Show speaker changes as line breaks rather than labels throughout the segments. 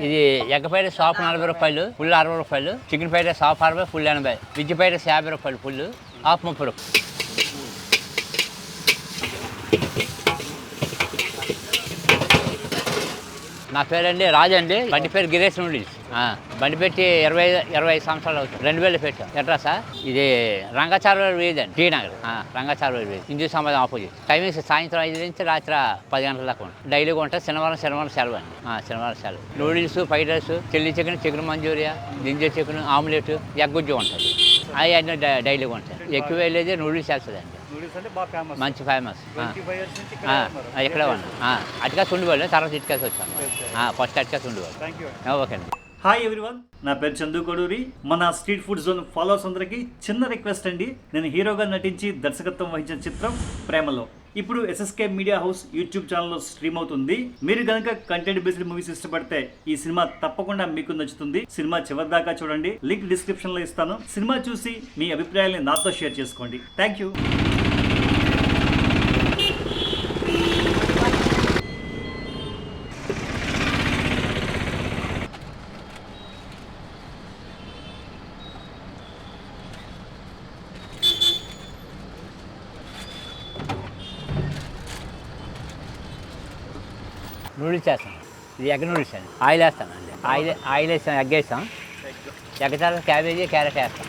ఇది egg fried rice half 40 రూపాయలు, full 60 రూపాయలు. Chicken fried rice half 60, full 80. Veg fried rice 50 రూపాయలు, full half 30 రూపాయలు. నా పేరండి రాజు అండి. బండి పేరు గిరీష్ నూడిల్స్. బండి పెట్టి 25 సంవత్సరాలు అవుతుంది. 2000 పెట్టాం. ఎట్రా సార్ ఇది రంగాచార్య వీధి అండి, టీ నగర్. రంగాచార్య వీధి, హిందూ సమాజం ఆపోజిట్. టైమింగ్స్ సాయంత్రం 5 నుంచి రాత్రి 10 గంటల దాకా ఉంటుంది. డైలీగా ఉంటుంది. శనివారం సెలవు అండి. శనివారం సెలవు. Noodles, fried rice, chilli chicken, chicken manchuria, ginger chicken, omelette, egg గుజ్జు ఉంటుంది. అవి అన్నీ డైలీగా ఉంటాయి. ఎక్కువ వెళ్ళేది నూడిల్స్ వేస్తుందండి. మంచి ఫేమస్. ఇక్కడే ఉన్నా. అటుకాసి ఉండేవాళ్ళు, తర్వాత ఇటుకాసి వచ్చాను. ఫస్ట్ అటుకాసి ఉండేవాళ్ళు. ఓకే అండి.
హాయ్ ఎవ్రీవన్, నా పేరు చందు కొడూరి. మన స్ట్రీట్ ఫుడ్ జోన్ ఫాలోవర్స్ అందరికీ చిన్న రిక్వెస్ట్ అండి. నేను హీరోగా నటించి దర్శకత్వం వహించిన చిత్రం ప్రేమలో ఇప్పుడు SSK మీడియా హౌస్ యూట్యూబ్ ఛానల్లో స్ట్రీమ్ అవుతుంది. మీరు కనుక కంటెంట్ బేస్డ్ మూవీస్ ఇష్టపడితే ఈ సినిమా తప్పకుండా మీకు నచ్చుతుంది. సినిమా చివరి దాకా చూడండి. లింక్ డిస్క్రిప్షన్ లో ఇస్తాను. సినిమా చూసి మీ అభిప్రాయాన్ని నాతో షేర్ చేసుకోండి. Thank you.
నూడిల్స్ వేస్తాను. ఇది ఎగ్ నూడిల్స్ అండి. ఆయిల్ వేస్తానండి. ఆయిల్ వేస్తాం, ఎగ్ వేస్తాం. ఎగ్ తర్వాత క్యాబేజీ, క్యారెట్ వేస్తాం.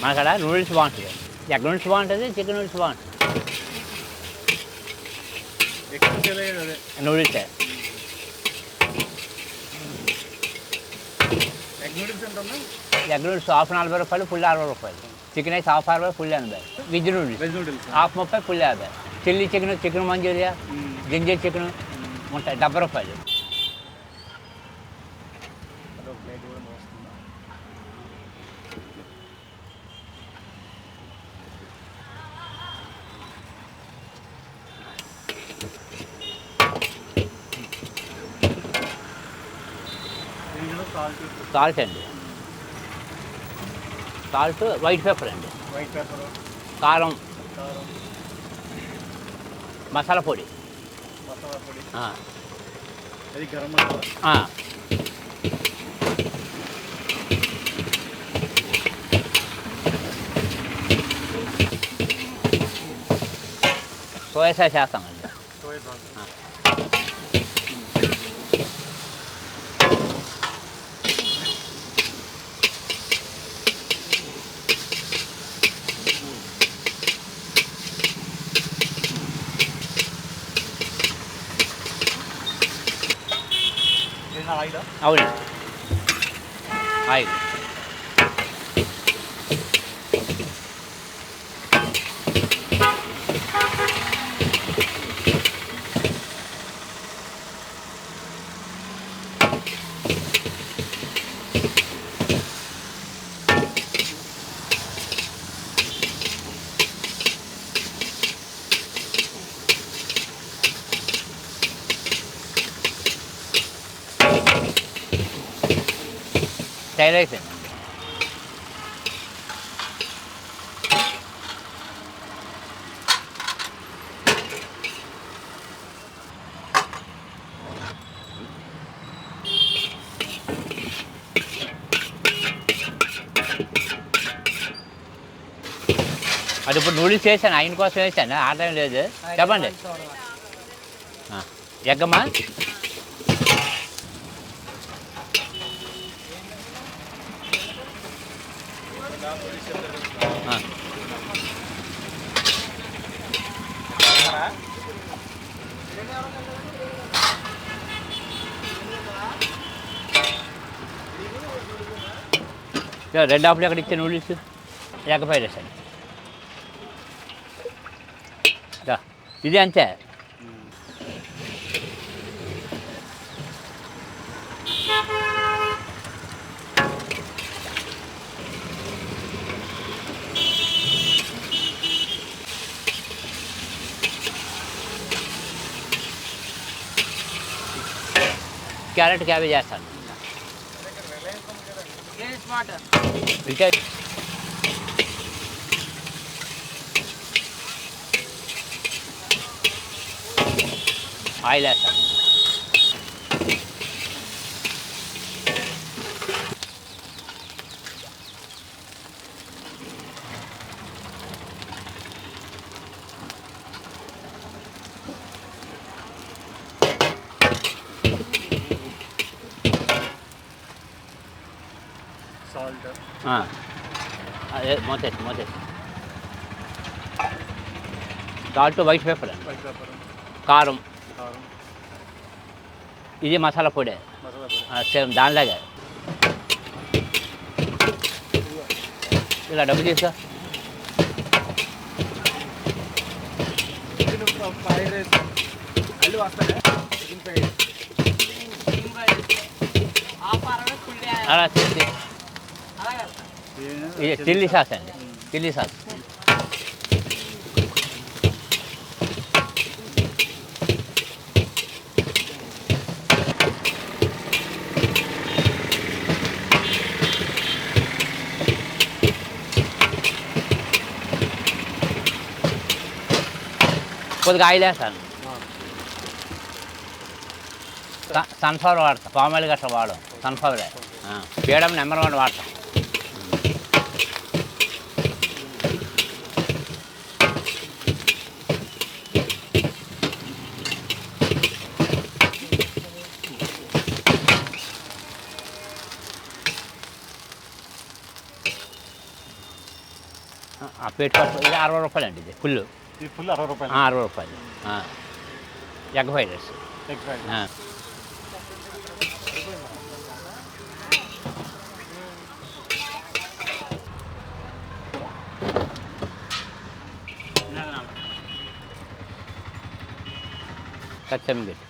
మనకడ నూడిల్స్ బాగుంటుంది. ఎగ్ నూడిల్స్ బాగుంటుంది, చికెన్ నూడిల్స్ బాగుంటుంది. నూడిల్సే. ఎగ్ నూడిల్స్ హాఫ్ 40 రూపాయలు, ఫుల్ 60 రూపాయలు. చికెన్ అయితే half 60, full 80. Veg noodles half 30, full 50. Chilli chicken, chicken manchuria, ginger chicken ఉంటాయి 70 రూపాయలు. సాల్ట్ అండి. సాల్ట్, వైట్ పెప్పర్ అండి, కారం, మసాలా పొడి. సోయా సాస్ వేస్తామండి. అవును, ఆయిల్. ఫ్రైడ్ రైస్ అండి. అది ఇప్పుడు నూడిల్స్ వేసాను, ఆయన కోసం వేసాను, ఆడటం లేదు. చెప్పండి. ఎగ్గమ్మా. రెడ్ ఆఫ్లు ఎక్కడ ఇచ్చే నూడిల్స్, ఎగ్ ఫ్రైడ్ రైస్ అండి. ఇది అంతే. క్యారెట్, క్యాబేజ్ వేస్తాను. ఇంకా ఆయిల్ వేస్తాను.
సాల్ట్,
అదే మూతేసి సాల్ట్, వైట్ పేపర్, కారం, ఇది మసాలా పొడి సేమ్ దానిలాగా. ఇలా డబ్బు తీసుకో. అలా చేసి ఇది చిల్లీ సాస్ అండి, చిల్లీ సాస్. కొద్దిగా ఆయిల్ వేస్తాను. సన్ఫ్లవర్ వాడతాం, పామ్ ఆయిల్ గట్రా వాడడం, సన్ఫ్లవరే. పీడం నెంబర్ 1 వాడతాం. ఆ పేట్ పప్పు ఇది 60 రూపాయలు అండి. ఇది ఫుల్
60 రూపాయలు.
60 రూపాయలు. Egg fried rice. కచ్చమిగడ్డి.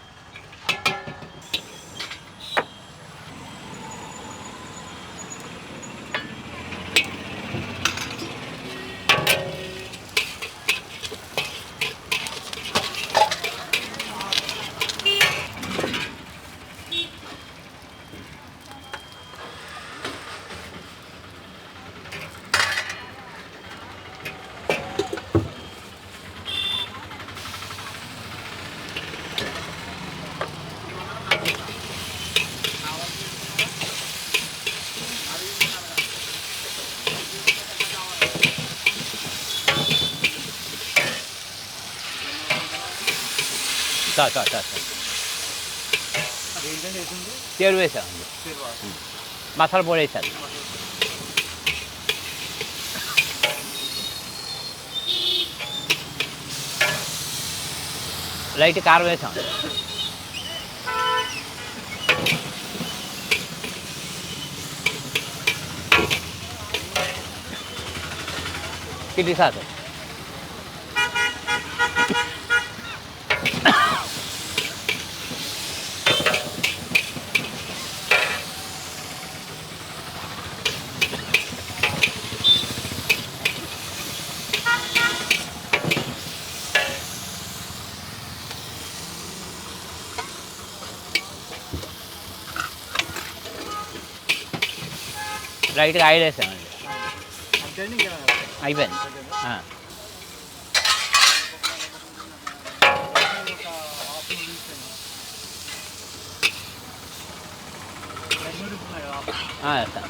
చేరు వేసామండి, మసాలా పొడి వేసాను, లైట్ కారం వేసాం. చిల్లీ సాస్, లైట్గా ఆయిల్ వేసామండి. అయిపోయింది. వేస్తాను.